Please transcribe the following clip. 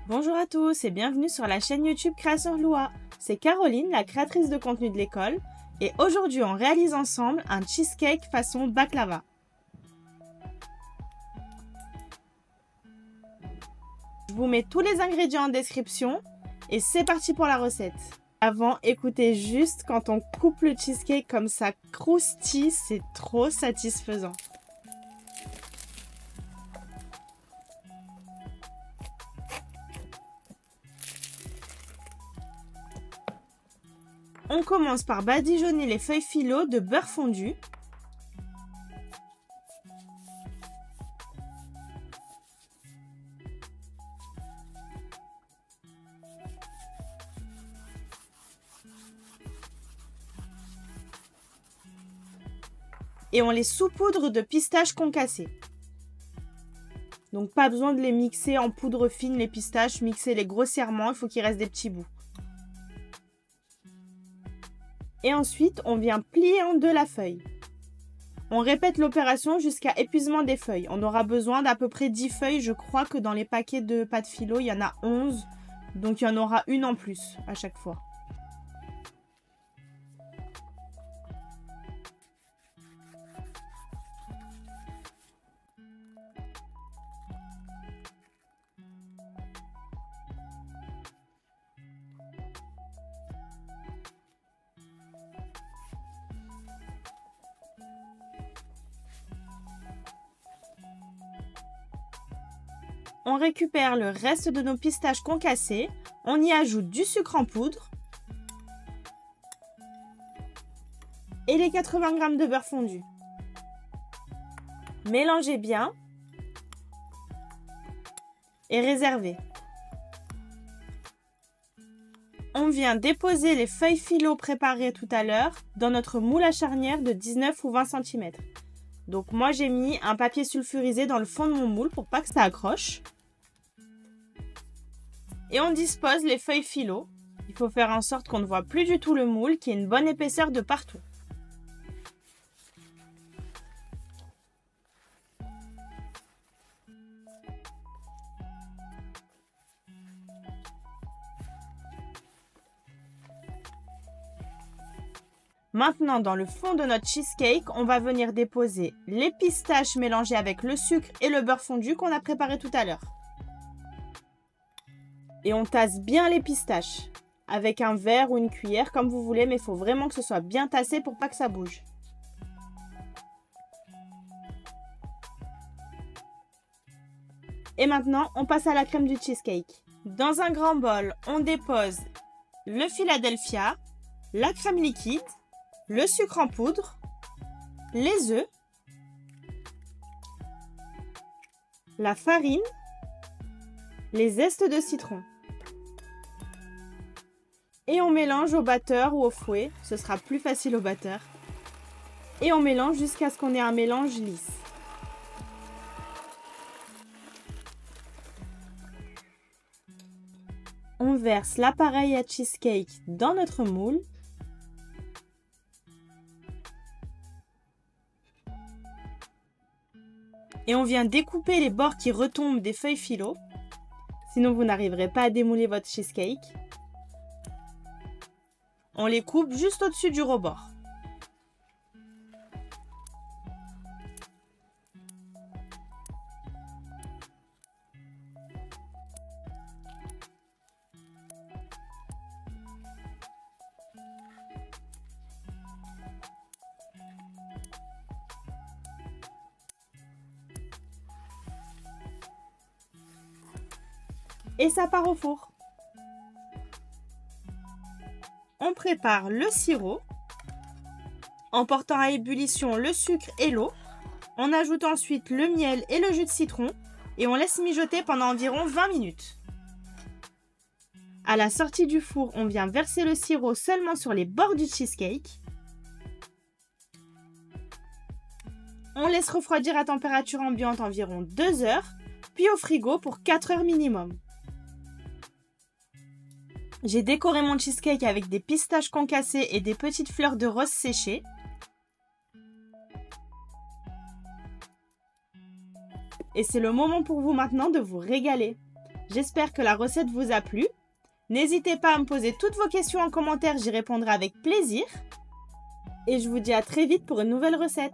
Bonjour à tous et bienvenue sur la chaîne YouTube Création Loa. C'est Caroline, la créatrice de contenu de l'école, et aujourd'hui on réalise ensemble un cheesecake façon baklava. Je vous mets tous les ingrédients en description et c'est parti pour la recette. Avant, écoutez juste quand on coupe le cheesecake comme ça croustille, c'est trop satisfaisant. On commence par badigeonner les feuilles philo de beurre fondu. Et on les saupoudre de pistaches concassées. Donc pas besoin de les mixer en poudre fine, les pistaches, mixez-les grossièrement, il faut qu'il reste des petits bouts. Et ensuite, on vient plier en deux la feuille. On répète l'opération jusqu'à épuisement des feuilles. On aura besoin d'à peu près 10 feuilles. Je crois que dans les paquets de pâte philo, il y en a 11. Donc il y en aura une en plus à chaque fois. On récupère le reste de nos pistaches concassées, on y ajoute du sucre en poudre et les 80 g de beurre fondu. Mélangez bien et réservez. On vient déposer les feuilles philo préparées tout à l'heure dans notre moule à charnière de 19 ou 20 cm. Donc moi j'ai mis un papier sulfurisé dans le fond de mon moule pour pas que ça accroche. Et on dispose les feuilles philo. Il faut faire en sorte qu'on ne voit plus du tout le moule, qu'il y ait une bonne épaisseur de partout. Maintenant, dans le fond de notre cheesecake, on va venir déposer les pistaches mélangées avec le sucre et le beurre fondu qu'on a préparé tout à l'heure. Et on tasse bien les pistaches avec un verre ou une cuillère comme vous voulez, mais il faut vraiment que ce soit bien tassé pour pas que ça bouge. Et maintenant, on passe à la crème du cheesecake. Dans un grand bol, on dépose le Philadelphia, la crème liquide, le sucre en poudre, les œufs, la farine, les zestes de citron. Et on mélange au batteur ou au fouet, ce sera plus facile au batteur. Et on mélange jusqu'à ce qu'on ait un mélange lisse. On verse l'appareil à cheesecake dans notre moule. Et on vient découper les bords qui retombent des feuilles philo. Sinon vous n'arriverez pas à démouler votre cheesecake. On les coupe juste au-dessus du rebord. Et ça part au four. On prépare le sirop en portant à ébullition le sucre et l'eau. On ajoute ensuite le miel et le jus de citron et on laisse mijoter pendant environ 20 minutes. À la sortie du four, on vient verser le sirop seulement sur les bords du cheesecake. On laisse refroidir à température ambiante environ 2 heures, puis au frigo pour 4 heures minimum. J'ai décoré mon cheesecake avec des pistaches concassées et des petites fleurs de rose séchées. Et c'est le moment pour vous maintenant de vous régaler. J'espère que la recette vous a plu. N'hésitez pas à me poser toutes vos questions en commentaire, j'y répondrai avec plaisir. Et je vous dis à très vite pour une nouvelle recette.